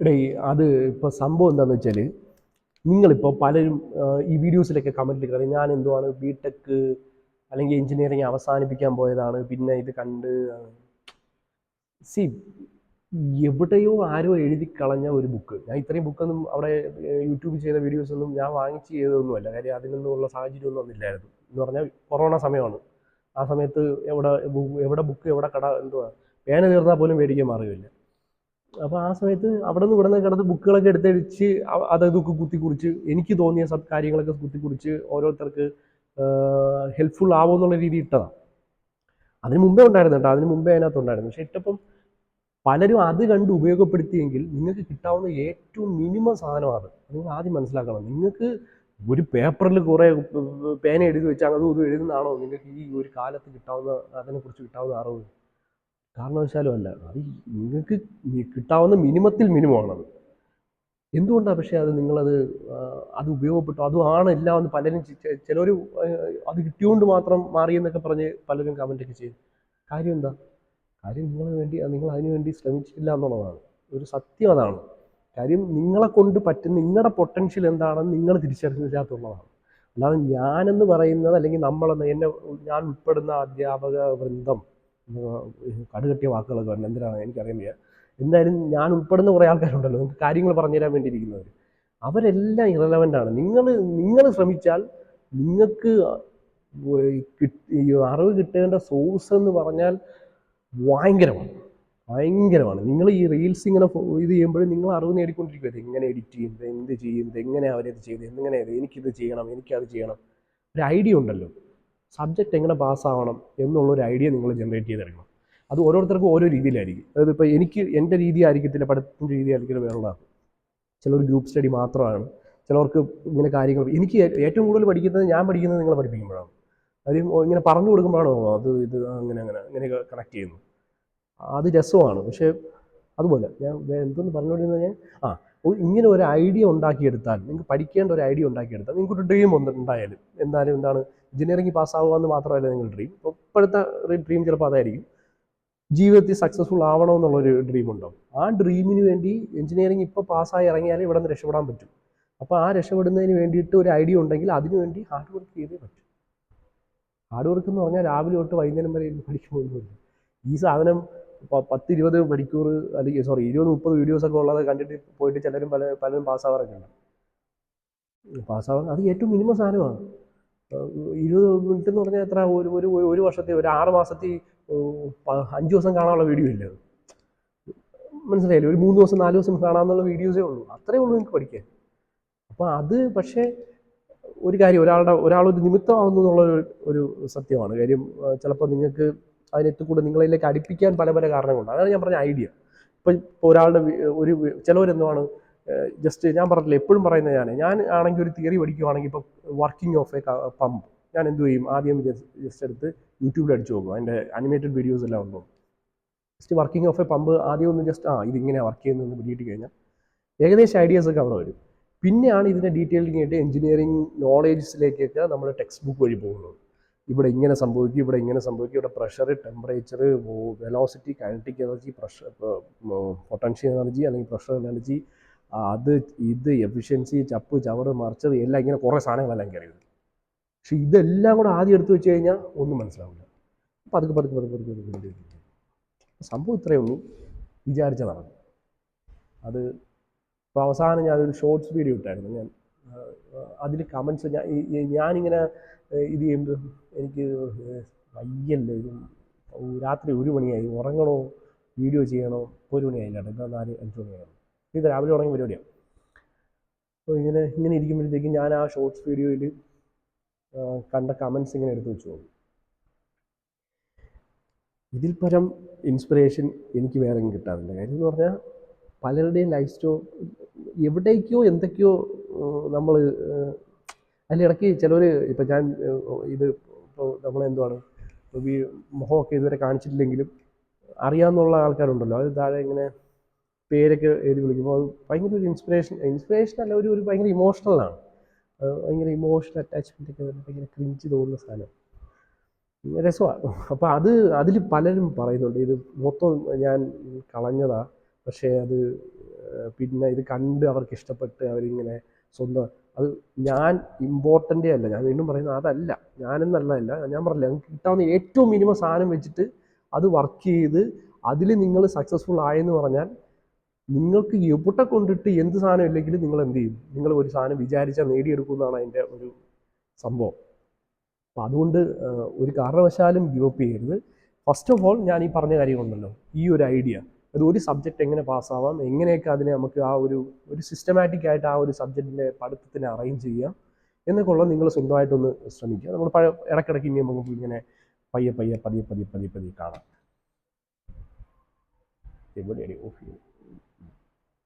എടേ അത് ഇപ്പോൾ സംഭവം എന്താണെന്ന് വെച്ചാൽ നിങ്ങളിപ്പോൾ പലരും ഈ വീഡിയോസിലൊക്കെ കമൻറ്റിൽ കയറി ഞാൻ എന്തുവാണ് ബിടെക് അല്ലെങ്കിൽ എഞ്ചിനീയറിങ് അവസാനിപ്പിക്കാൻ പോയതാണ് പിന്നെ ഇത് കണ്ട് സി എവിടെയോ ആരോ എഴുതി കളഞ്ഞ ഒരു ബുക്ക്. ഞാൻ ഇത്രയും ബുക്കൊന്നും അവിടെ യൂട്യൂബിൽ ചെയ്ത വീഡിയോസൊന്നും ഞാൻ വാങ്ങിച്ച് ചെയ്തതൊന്നുമല്ല. കാര്യം അതിനൊന്നുമുള്ള സാഹചര്യമൊന്നും ഒന്നില്ലായിരുന്നു. എന്ന് പറഞ്ഞാൽ കൊറോണ സമയമാണ്. ആ സമയത്ത് എവിടെ ബുക്ക് എവിടെ കട എന്തുവാ പേന തീർന്നാൽ പോലും മേടിക്കാൻ മാറുകയില്ല. അപ്പോൾ ആ സമയത്ത് അവിടെ നിന്ന് ഇവിടെ നിന്ന് കിടന്ന് ബുക്കുകളൊക്കെ എടുത്തടിച്ച് അതൊക്കെ കുത്തിക്കുറിച്ച് എനിക്ക് തോന്നിയ കാര്യങ്ങളൊക്കെ കുത്തിക്കുറിച്ച് ഓരോരുത്തർക്ക് ഹെൽപ്ഫുൾ ആവുമെന്നുള്ള രീതി ഇട്ടതാണ്. അതിന് മുമ്പേ ഉണ്ടായിരുന്നു കേട്ടോ, അതിന് മുമ്പേ അതിനകത്തുണ്ടായിരുന്നു. പക്ഷെ ഇട്ടപ്പം പലരും അത് കണ്ട് ഉപയോഗപ്പെടുത്തിയെങ്കിൽ നിങ്ങൾക്ക് കിട്ടാവുന്ന ഏറ്റവും മിനിമം സാധനമാണ് അത്. നിങ്ങൾ ആദ്യം മനസ്സിലാക്കണം. നിങ്ങൾക്ക് ഒരു പേപ്പറിൽ കുറേ പേന എഴുതി വെച്ചാൽ അതും ഇതും എഴുതുന്നതാണോ നിങ്ങൾക്ക് ഈ ഒരു കാലത്ത് കിട്ടാവുന്ന അതിനെക്കുറിച്ച് കിട്ടാവുന്ന അറിവ്? കാരണവശാലും അല്ല. അത് നിങ്ങൾക്ക് കിട്ടാവുന്ന മിനിമത്തിൽ മിനിമമാണത്. എന്തുകൊണ്ടാണ് പക്ഷേ അത് നിങ്ങളത് അത് ഉപയോഗപ്പെട്ടു അതുമാണ് എല്ലാം എന്ന് പലരും ചിലർ അത് കിട്ടിയോണ്ട് മാത്രം മാറിയെന്നൊക്കെ പറഞ്ഞ് പലരും കമൻറ്റൊക്കെ ചെയ്തു. കാര്യം എന്താ? കാര്യം നിങ്ങൾ അതിനു വേണ്ടി ശ്രമിച്ചിട്ടില്ല എന്നുള്ളതാണ്. ഒരു സത്യം അതാണ്. കാര്യം നിങ്ങളെ കൊണ്ട് പറ്റുന്ന നിങ്ങളുടെ പൊട്ടൻഷ്യൽ എന്താണെന്ന് നിങ്ങൾ തിരിച്ചറിഞ്ഞില്ലാത്തുള്ളതാണ്. അല്ലാതെ ഞാനെന്ന് പറയുന്നത് അല്ലെങ്കിൽ ഞാൻ ഉൾപ്പെടുന്ന അധ്യാപക വൃന്ദം കടുകട്ടിയ വാക്കുകളൊക്കെ വരണം എന്തിനാണ് എനിക്കറിയാൻ വയ്യ. എന്തായാലും ഞാൻ ഉൾപ്പെടുന്ന കുറേ ആൾക്കാരുണ്ടല്ലോ നിങ്ങൾക്ക് കാര്യങ്ങൾ പറഞ്ഞുതരാൻ വേണ്ടിയിരിക്കുന്നവർ, അവരെല്ലാം ഇറലവൻ്റാണ്. നിങ്ങൾ ശ്രമിച്ചാൽ നിങ്ങൾക്ക് ഈ അറിവ് കിട്ടേണ്ട സോഴ്സ് എന്ന് പറഞ്ഞാൽ ഭയങ്കരമാണ്. നിങ്ങൾ ഈ റീൽസ് ഇങ്ങനെ ഇത് ചെയ്യുമ്പോഴും നിങ്ങൾ അറിവ് നേടിക്കൊണ്ടിരിക്കും. എങ്ങനെ എഡിറ്റ് ചെയ്യും, എന്ത് ചെയ്യും, എങ്ങനെ അവരത് ചെയ്ത്, എങ്ങനെ എനിക്കിത് ചെയ്യണം, എനിക്കത് ചെയ്യണം. ഒരു ഐഡിയ ഉണ്ടല്ലോ, സബ്ജക്റ്റ് എങ്ങനെ പാസ്സാവണം എന്നുള്ളൊരു ഐഡിയ നിങ്ങൾ ജനറേറ്റ് ചെയ്തെടുക്കണം. അത് ഓരോരുത്തർക്കും ഓരോ രീതിയിലായിരിക്കും. അതായത് ഇപ്പോൾ എൻ്റെ രീതി ആയിരിക്കത്തില്ല, പഠിത്തത്തിൻ്റെ രീതി ആയിരിക്കില്ല വേറുള്ളതാണ്. ചിലർ ഗ്രൂപ്പ് സ്റ്റഡി മാത്രമാണ്, ചിലർക്ക് ഇങ്ങനെ കാര്യങ്ങൾ. എനിക്ക് ഏറ്റവും കൂടുതൽ ഞാൻ പഠിക്കുന്നത് നിങ്ങളെ പഠിപ്പിക്കുമ്പോഴാണ്. കാര്യം ഇങ്ങനെ പറഞ്ഞു കൊടുക്കുമ്പോഴാണോ ഇത് അങ്ങനെയൊക്കെ കണക്ട് ചെയ്യുന്നു. അത് രസമാണ്. പക്ഷേ അതുപോലെ ഞാൻ എന്തെന്ന് പറഞ്ഞുകൊണ്ടിരുന്നത് ഇങ്ങനെ ഒരു ഐഡിയ ഉണ്ടാക്കിയെടുത്താൽ, നിങ്ങൾക്ക് പഠിക്കേണ്ട ഒരു ഐഡിയ ഉണ്ടാക്കിയെടുത്താൽ നിങ്ങൾക്കൊരു ഡ്രീം ഉണ്ടായാലും എന്താണ് എഞ്ചിനീയറിംഗ് പാസ്സാവുക എന്ന് മാത്രമല്ല നിങ്ങൾ ഡ്രീം. ഇപ്പോഴത്തെ ഡ്രീം ചിലപ്പോൾ അതായിരിക്കും, ജീവിതത്തിൽ സക്സസ്ഫുൾ ആവണമെന്നുള്ളൊരു ഡ്രീം ഉണ്ടാവും. ആ ഡ്രീമിന് വേണ്ടി എഞ്ചിനീയറിംഗ് ഇപ്പോൾ പാസ്സായി ഇറങ്ങിയാലേ ഇവിടെ നിന്ന് രക്ഷപ്പെടാൻ പറ്റും. അപ്പോൾ ആ രക്ഷപ്പെടുന്നതിന് വേണ്ടിയിട്ട് ഒരു ഐഡിയ ഉണ്ടെങ്കിൽ അതിന് വേണ്ടി ഹാർഡ് വർക്ക് ചെയ്തേ പറ്റും. ഹാർഡ് വർക്ക് എന്ന് പറഞ്ഞാൽ രാവിലെ തൊട്ട് വൈകുന്നേരം വരെ പഠിക്കുമ്പോഴൊന്നുമില്ല. ഈ സാധനം 10-20 മണിക്കൂർ അല്ലെങ്കിൽ 20-30 വീഡിയോസൊക്കെ ഉള്ളത് കണ്ടിട്ട് പോയിട്ട് പലരും പാസ്സാവാറൊക്കെ ഉണ്ട്. അത് ഏറ്റവും മിനിമം സാധനമാണ്. 20 മിനിറ്റ് എന്ന് പറഞ്ഞാൽ എത്ര? ഒരു വർഷത്തെ, ഒരു 6 മാസത്തിൽ 5 ദിവസം കാണാനുള്ള വീഡിയോ ഇല്ല. മനസ്സിലായില്ലേ? ഒരു 3 ദിവസം 4 ദിവസം കാണാമെന്നുള്ള വീഡിയോസേ ഉള്ളൂ. അത്രയേ ഉള്ളൂ നിങ്ങൾക്ക് പഠിക്കാൻ. അപ്പോൾ അത് പക്ഷേ ഒരു കാര്യം, ഒരാളൊരു നിമിത്തമാവുന്നു എന്നുള്ള ഒരു സത്യമാണ്. കാര്യം ചിലപ്പോൾ നിങ്ങൾക്ക് അതിനെത്തിക്കൂടെ നിങ്ങളിലേക്ക് അടുപ്പിക്കാൻ പല കാരണങ്ങളുണ്ട്. അതാണ് ഞാൻ പറഞ്ഞ ഐഡിയ. ഇപ്പോൾ ഒരാളുടെ ചിലവരെന്തുമാണ് ജസ്റ്റ് ഞാൻ പറഞ്ഞില്ല, എപ്പോഴും പറയുന്നത് ഞാൻ ആണെങ്കിൽ ഒരു തിയറി പഠിക്കുവാണെങ്കിൽ ഇപ്പോൾ വർക്കിംഗ് ഓഫ് എ പമ്പ് ഞാൻ എന്ത് ചെയ്യും, ആദ്യം ജസ്റ്റ് എടുത്ത് യൂട്യൂബിൽ അടിച്ചു നോക്കും. അതിൻ്റെ അനിമേറ്റഡ് വീഡിയോസ് എല്ലാം ഉണ്ടോ. Just working of A pump ആദ്യം ഒന്ന് ജസ്റ്റ് ഇതിങ്ങനെ വർക്ക് ചെയ്യുന്നതെന്ന് പിടിയിട്ട് കഴിഞ്ഞാൽ ഏകദേശം ഐഡിയാസൊക്കെ അവിടെ വരും. പിന്നെയാണ് ഇതിൻ്റെ ഡീറ്റെയിലിംഗ് ആയിട്ട് എഞ്ചിനീയറിംഗ് നോളേജസിലേക്കൊക്കെ നമ്മൾ ടെക്സ്റ്റ് ബുക്ക് വഴി പോകുന്നത്. ഇവിടെ ഇങ്ങനെ സംഭവിക്കും, ഇവിടെ pressure, temperature, velocity, kinetic energy, potential energy അല്ലെങ്കിൽ പ്രഷർ എനർജി, ഇത് എഫിഷ്യൻസി, ചവറ് മറിച്ചത് എല്ലാം ഇങ്ങനെ കുറേ സാധനങ്ങളെല്ലാം കയറിയത്. പക്ഷെ ഇതെല്ലാം കൂടെ ആദ്യം എടുത്തു വെച്ച് കഴിഞ്ഞാൽ ഒന്നും മനസ്സിലാവില്ല. പതുക്കെ സംഭവം ഇത്രയേ ഉള്ളൂ. വിചാരിച്ച നടക്കും. അത് ഇപ്പോൾ അവസാനം ഞാനൊരു ഷോർട്സ് വീഡിയോ ഇട്ടായിരുന്നു. ഞാൻ അതിൽ കമൻസ് ഞാനിങ്ങനെ ഇത് ചെയ്യുമ്പോൾ എനിക്ക് വയ്യല്ലോ, ഇത് രാത്രി 1 മണിയായി, ഉറങ്ങണോ വീഡിയോ ചെയ്യണോ? 1 മണിയായില്ല കേട്ടോ, ഇപ്പോൾ 4-5 മണിയായിരുന്നു. ഇത് രാവിലെ തുടങ്ങിയ പരിപാടിയാണ്. അപ്പോൾ ഇങ്ങനെ ഇരിക്കുമ്പോഴത്തേക്കും ഞാൻ ആ ഷോർട്സ് വീഡിയോയിൽ കണ്ട കമൻസ് ഇങ്ങനെ എടുത്ത് വെച്ചു പോകും. ഇതിൽ പരം ഇൻസ്പിറേഷൻ എനിക്ക് വേറെ കിട്ടാറില്ല. കാര്യം എന്ന് പറഞ്ഞാൽ പലരുടെയും ലൈഫ് എവിടേക്കോ എന്തൊക്കെയോ നമ്മൾ അതിലിടയ്ക്ക് ചിലർ ഇപ്പം ഞാൻ ഇപ്പോൾ നമ്മളെന്തുവാണ് മുഖമൊക്കെ ഇതുവരെ കാണിച്ചിട്ടില്ലെങ്കിലും അറിയാമെന്നുള്ള ആൾക്കാരുണ്ടല്ലോ, അത് താഴെ ഇങ്ങനെ പേരൊക്കെ എഴുതി വിളിക്കുമ്പോൾ അത് ഭയങ്കര ഒരു ഇൻസ്പിറേഷൻ അല്ല, ഒരു ഭയങ്കര ഇമോഷണലാണ്. ഭയങ്കര ഇമോഷണൽ അറ്റാച്ച്മെൻ്റ് ഒക്കെ ഭയങ്കര ക്രിഞ്ച് തോന്നുന്ന സാധനം, രസമാണ്. അപ്പോൾ അതിൽ പലരും പറയുന്നുണ്ട് ഇത് മൊത്തം ഞാൻ കളഞ്ഞതാ, പക്ഷേ അത് പിന്നെ ഇത് കണ്ട് അവർക്ക് ഇഷ്ടപ്പെട്ട് അവരിങ്ങനെ സ്വന്തം അത് ഞാൻ ഇമ്പോർട്ടൻ്റേ അല്ല, ഞാൻ വീണ്ടും പറയുന്നത് അതല്ല, ഞാനെന്നല്ല ഞാൻ പറഞ്ഞില്ല, നിങ്ങൾക്ക് കിട്ടാവുന്ന ഏറ്റവും മിനിമം സാധനം വെച്ചിട്ട് അത് വർക്ക് ചെയ്ത് അതിൽ നിങ്ങൾ സക്സസ്ഫുൾ ആയെന്ന് പറഞ്ഞാൽ നിങ്ങൾക്ക് എവിടെ കൊണ്ടിട്ട് എന്ത് സാധനം ഇല്ലെങ്കിലും നിങ്ങൾ എന്ത് ചെയ്യും, നിങ്ങൾ ഒരു സാധനം വിചാരിച്ചാൽ നേടിയെടുക്കുമെന്നാണ് അതിൻ്റെ ഒരു സംഭവം. അപ്പം അതുകൊണ്ട് ഒരു കാരണവശാലും ഗിവ് അപ്പ് ചെയ്യരുത്. ഫസ്റ്റ് ഓഫ് ഓൾ ഞാൻ ഈ പറഞ്ഞ കാര്യങ്ങളുണ്ടല്ലോ, ഈ ഒരു ഐഡിയ, അത് ഒരു സബ്ജക്റ്റ് എങ്ങനെ പാസ്സാവാം, എങ്ങനെയൊക്കെ അതിനെ നമുക്ക് ആ ഒരു സിസ്റ്റമാറ്റിക് ആയിട്ട് ആ ഒരു സബ്ജക്റ്റിൻ്റെ പഠിത്തത്തിനെ അറേഞ്ച് ചെയ്യാം എന്നൊക്കെ ഉള്ളത് നിങ്ങൾ സ്വന്തമായിട്ടൊന്ന് ശ്രമിക്കുക. നമ്മൾ ഇടയ്ക്കിടയ്ക്ക് ഇനി നമുക്ക് ഇങ്ങനെ പതിയെ കാണാം. എവിടെയാണ് ഓഫ് ചെയ്യുന്നത്?